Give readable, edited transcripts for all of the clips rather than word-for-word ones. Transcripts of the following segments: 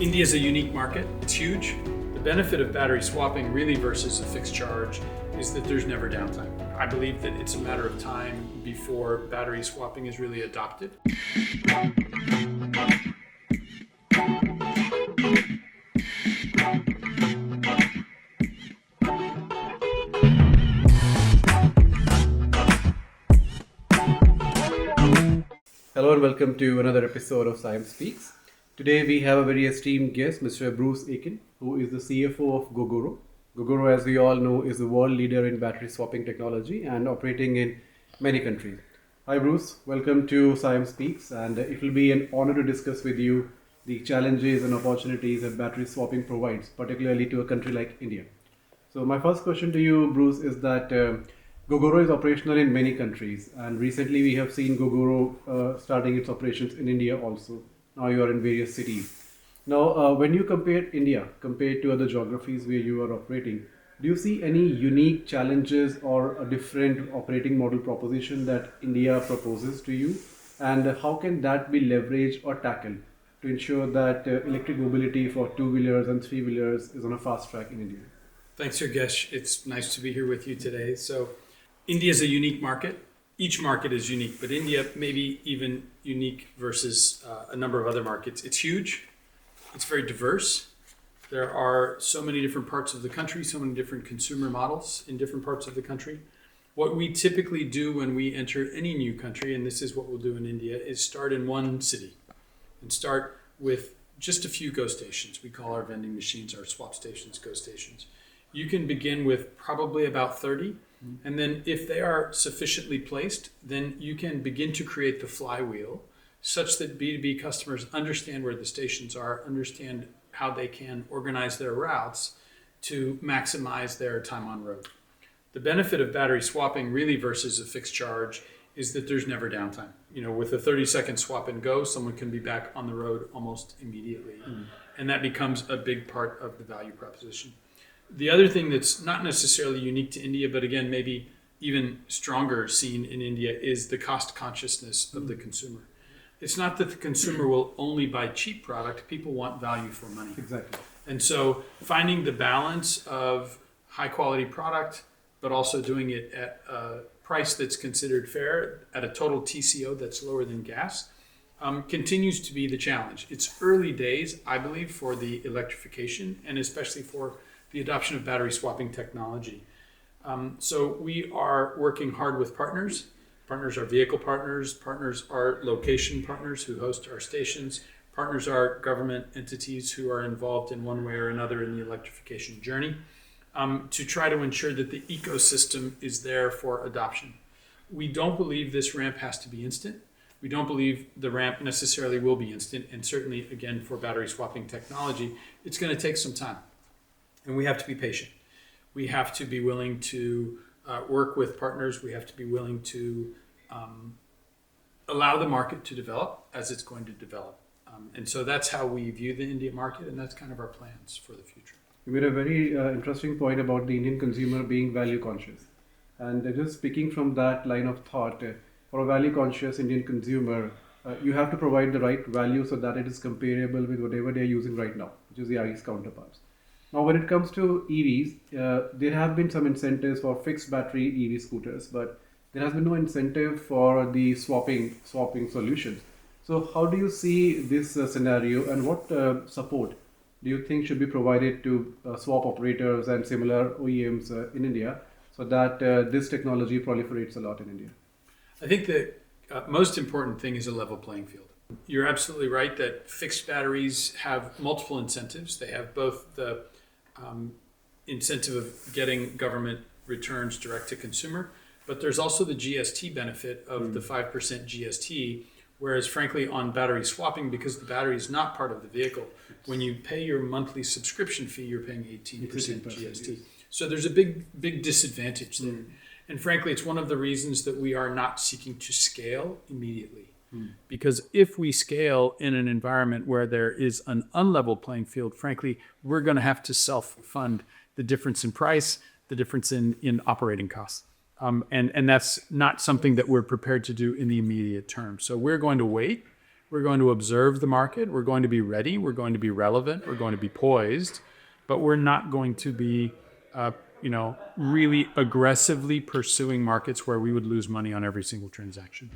India is a unique market. It's huge. The benefit of battery swapping really versus a fixed charge is that there's never downtime. I believe that it's a matter of time before battery swapping is really adopted. Hello and welcome to another episode of SIAM Speaks. Today we have a very esteemed guest, Mr. Bruce Aitken, who is the CFO of Gogoro. Gogoro, as we all know, is the world leader in battery swapping technology and operating in many countries. Hi Bruce, welcome to SIAM Speaks, and it will be an honor to discuss with you the challenges and opportunities that battery swapping provides, particularly to a country like India. So my first question to you, Bruce, is that Gogoro is operational in many countries, and recently we have seen Gogoro starting its operations in India also. Now you are in various cities. Now, when you compare India compared to other geographies where you are operating, do you see any unique challenges or a different operating model proposition that India proposes to you? And how can that be leveraged or tackled to ensure that electric mobility for two-wheelers and three-wheelers is on a fast track in India? Thanks, Yogesh. It's nice to be here with you today. So, India is a unique market. Each market is unique, but India may be even unique versus a number of other markets. It's huge. It's very diverse. There are so many different parts of the country, so many different consumer models in different parts of the country. What we typically do when we enter any new country, and this is what we'll do in India, is start in one city and start with just a few go stations. We call our vending machines, our swap stations, go stations. You can begin with probably about 30. And then if they are sufficiently placed, then you can begin to create the flywheel such that B2B customers understand where the stations are, understand how they can organize their routes to maximize their time on road. The benefit of battery swapping really versus a fixed charge is that there's never downtime. With a 30-second swap and go, someone can be back on the road almost immediately. And that becomes a big part of the value proposition. The other thing that's not necessarily unique to India, but again, maybe even stronger seen in India, is the cost consciousness of the consumer. It's not that the consumer will only buy cheap product. People want value for money. Exactly. And so finding the balance of high quality product, but also doing it at a price that's considered fair, at a total TCO that's lower than gas, continues to be the challenge. It's early days, I believe, for the electrification and especially for the adoption of battery swapping technology. So we are working hard with partners. Partners are vehicle partners. Partners are location partners who host our stations. Partners are government entities who are involved in one way or another in the electrification journey to try to ensure that the ecosystem is there for adoption. We don't believe this ramp has to be instant. We don't believe the ramp necessarily will be instant. And certainly, again, for battery swapping technology, it's going to take some time. And we have to be patient. We have to be willing to work with partners. We have to be willing to allow the market to develop as it's going to develop. And so that's how we view the India market, and that's kind of our plans for the future. You made a very interesting point about the Indian consumer being value conscious. And just speaking from that line of thought, for a value conscious Indian consumer, you have to provide the right value so that it is comparable with whatever they're using right now, which is the ICE counterparts. Now, when it comes to EVs, there have been some incentives for fixed battery EV scooters, but there has been no incentive for the swapping solutions. So how do you see this scenario, and what support do you think should be provided to swap operators and similar OEMs in India so that this technology proliferates a lot in India? I think the most important thing is a level playing field. You're absolutely right that fixed batteries have multiple incentives. They have both the incentive of getting government returns direct to consumer, but there's also the GST benefit of the 5% GST, whereas frankly on battery swapping, because the battery is not part of the vehicle, when you pay your monthly subscription fee, you're paying 18% GST. Yes. So there's a big disadvantage there. And frankly, it's one of the reasons that we are not seeking to scale immediately. Because if we scale in an environment where there is an unlevel playing field, frankly, we're going to have to self-fund the difference in price, the difference in operating costs. And that's not something that we're prepared to do in the immediate term. So we're going to wait. We're going to observe the market. We're going to be ready. We're going to be relevant. We're going to be poised. But we're not going to be, really aggressively pursuing markets where we would lose money on every single transaction.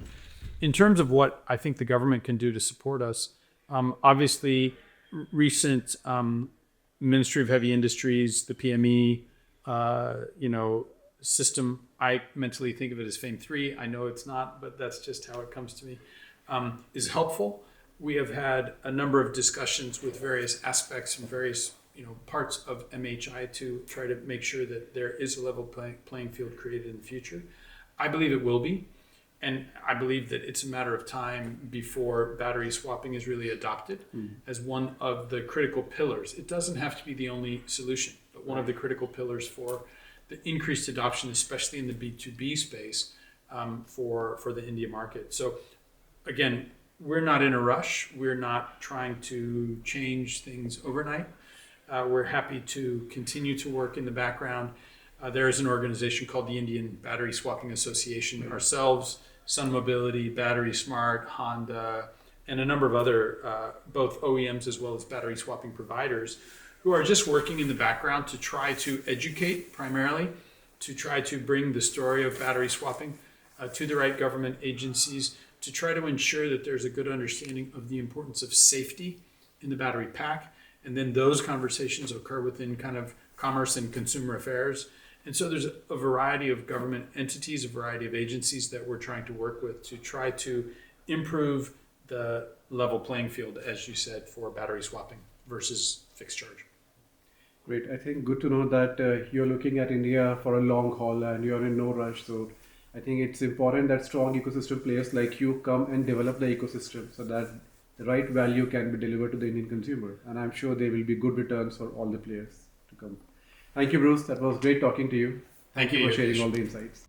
In terms of what I think the government can do to support us, obviously, recent Ministry of Heavy Industries, the PME, system, I mentally think of it as Fame 3. I know it's not, but that's just how it comes to me, is helpful. We have had a number of discussions with various aspects and various parts of MHI to try to make sure that there is a level playing field created in the future. I believe it will be. And I believe that it's a matter of time before battery swapping is really adopted as one of the critical pillars. It doesn't have to be the only solution, but one of the critical pillars for the increased adoption, especially in the B2B space, for the India market. So again, we're not in a rush. We're not trying to change things overnight. We're happy to continue to work in the background. There is an organization called the Indian Battery Swapping Association, ourselves, Sun Mobility, Battery Smart, Honda, and a number of other both OEMs as well as battery swapping providers who are just working in the background to try to educate primarily, to try to bring the story of battery swapping to the right government agencies, to try to ensure that there's a good understanding of the importance of safety in the battery pack. And then those conversations occur within kind of commerce and consumer affairs. And so there's a variety of government entities, a variety of agencies that we're trying to work with to try to improve the level playing field, as you said, for battery swapping versus fixed charge. Great. I think good to know that you're looking at India for a long haul and you're in no rush. So I think it's important that strong ecosystem players like you come and develop the ecosystem so that the right value can be delivered to the Indian consumer. And I'm sure there will be good returns for all the players to come. Thank you, Bruce. That was great talking to you. Thank you for sharing Yogesh. all the insights.